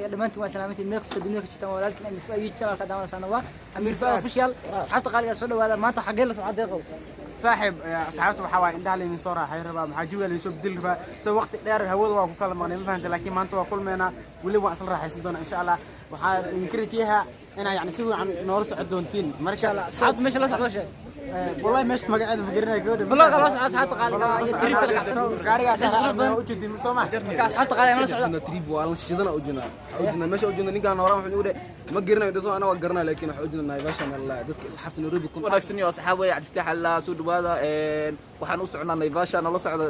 قال دمانتي وسلامتي ميك سدنيك جتا ولكن ان في يجي كدام سنه امير فا اوفيشال اصحابته قال سو دواada maanta xagee la soo cadeeqo صاحب أصحابته وحواي إن دالي من صورة حيربا محجوبة اللي يشوف دلها سو وقت دير هود waa ku kala maqnay ma fahanti laakiin maanta waa kulmeena wali waan isla raaxaysan doona insha Allah waxa inkritiyaha ina yani si fiican nool socod doontiin marka Allah saad meesha la socdo shay والله مش مقعد فكرنا كده والله خلاص اصحابته قال يتريب كذا gaariga saxarna u jeedin soo ma اصحابته قال la socdo تريب ولا shidana u jina meesha u jina ninkaan horaan wuxuu u ma garanayo dadku ana waa garanaa laakiin waxa u jina naybasha Allah dadka asxaabta Nairobi kun wanaagsan iyo asxaab way Cabdi Fataax Allah soo dhawaada waxaan u soconaa naybasha nala socdo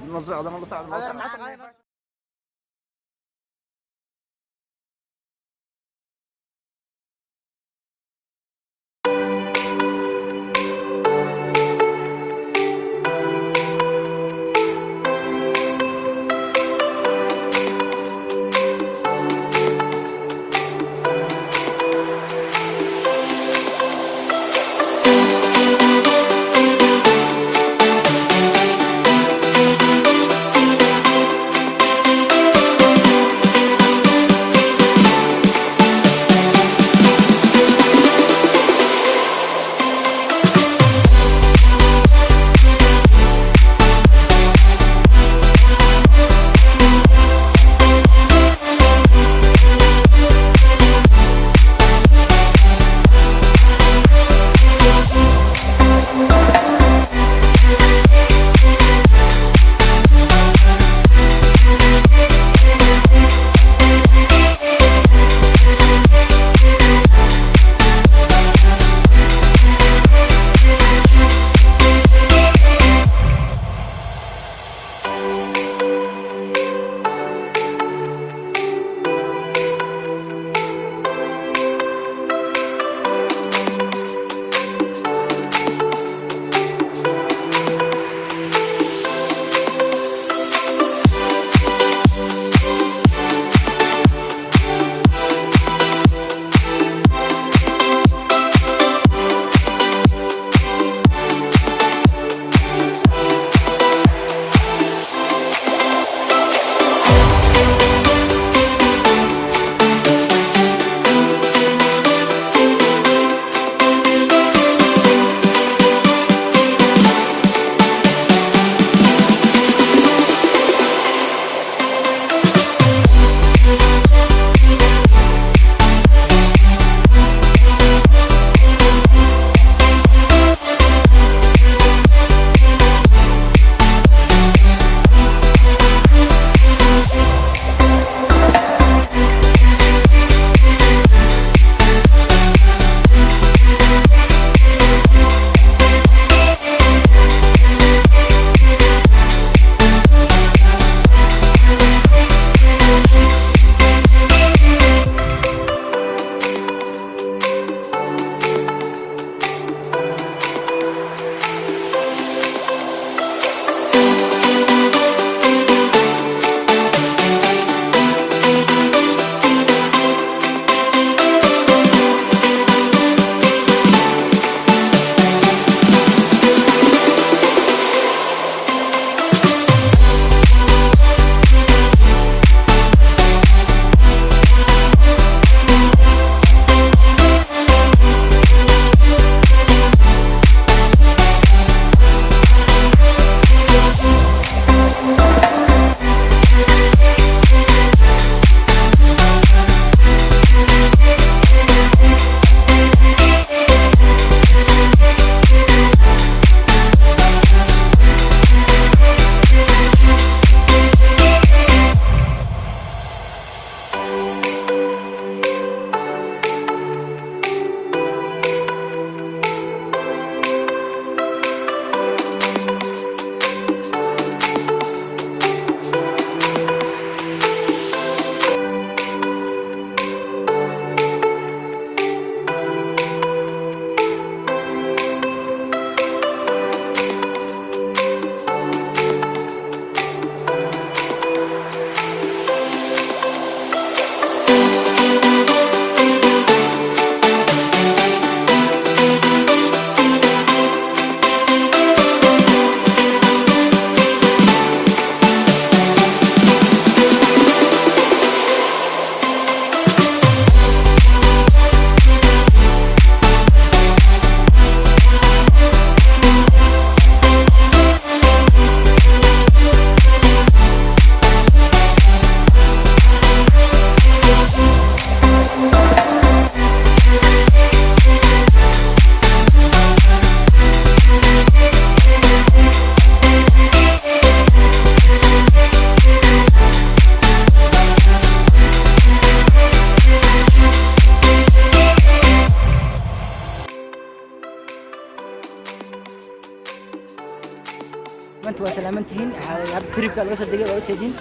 dhammaantiin waa salaamantihiin hadda tripka laga soo degay waa ujeedin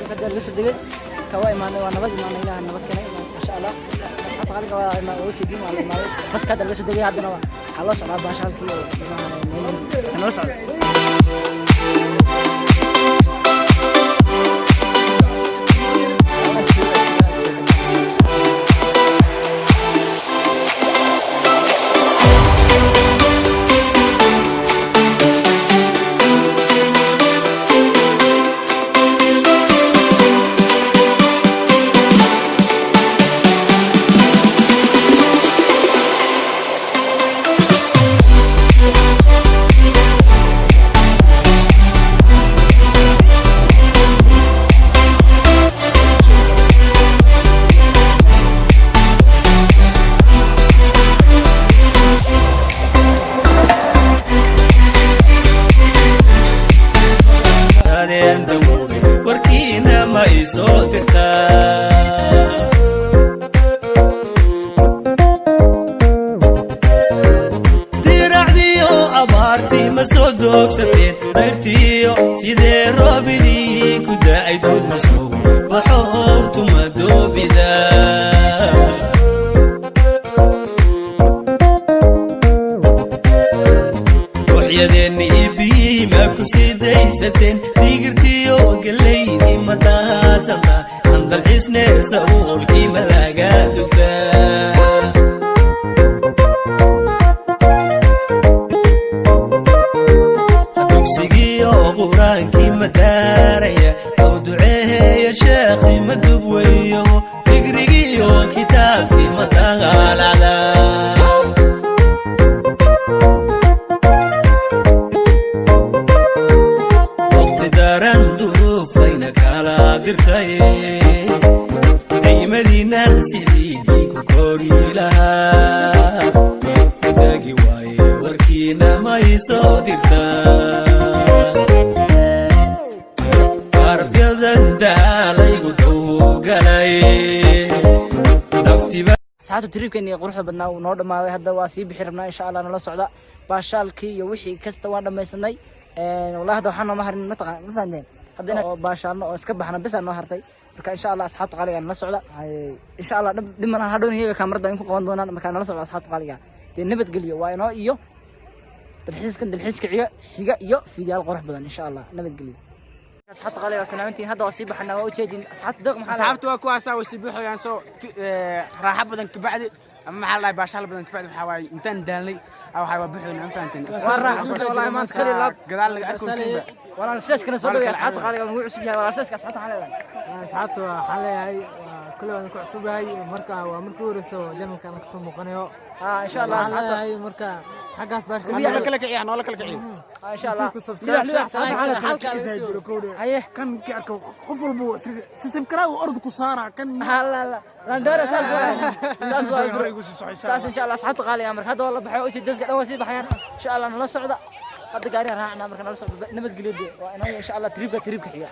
hadda laga soo degay kawa imaanay waa nabad imaanay ilaaha nabad keenay masha Allah hadda qalka waa imaanay ujeedin waa imaanay bas hadda laga soo degay haddana waa loo socdaa baashaalkii oo noo socda sidee roobidii ku da'ay doog masoogo baxoortu madoobida ruuxyadeenna iibii ma ku sii daysateen digirtiyo galaydii madaasada andalxisne sabuulkii malaga dugtaa مداريا أو دعيه يا شيخي مدبويه فكري وكتابي متغال على وقت دارن ظروف بينك على قرتي أي مدينة سيدي كوري لها تاقي واي وركينا ما يصادرتا saacadu tripkeeni quruxda badnaa uu noo dhamaaday hadda waa sii bixi rabnaa insha Allah nala socda baashaalkii iyo wixii kasta waan dhamaysanay wallahi hadda waxaan noo harin ma fahanteen haddana oo baashaalno oo iska baxna bas aan noo hartay marka insha Allah asxaabta qaaliga nala socda insha Allah dhimana hadhoon iyaga kaamirada in ku qaban doonaan marka nala socda asxaabta qaaliga dee nabad geliyo waa inoo iyo dalxiiska xiga iyo fiidiyaal qurux badan insha Allah nabad geliyo أصحاب غالي وسلامتين هذا وصيب حنا وجدين أصحاب دق محل أصحاب وكواسا وسيبوحوا يعني سو راح بدن كبعد أما محل باشال بدن كبعد حواي إنتن دالي أو حواي بحنا فهمتني راح والله ما تخلي الله قدال لك أكل سيبه والله نسيت كنا سولو أصحاب غالي ونوعسب يا والله نسيت أصحاب حلا أصحاب حلا هاي كل واحد كعصب هاي مركا ومركو رسو جنب كان كسم قنيو إن شاء الله أصحاب هاي مركا حقاس باش كذي أنا كلك إيه أنا ولا كلك إيه إن شاء الله لا حلقة كان كأكو قفل بو سسبكرا وأرض كسارة كان لا راندور أساس إن شاء الله أصحاب غالي أمرك هذا والله بحيو إيش الدزق أول شيء بحيان إن شاء الله نلا صعدة هذا قاري راعنا أمرك نلا صعدة نبت قليل وأنا إن شاء الله تريبك حيا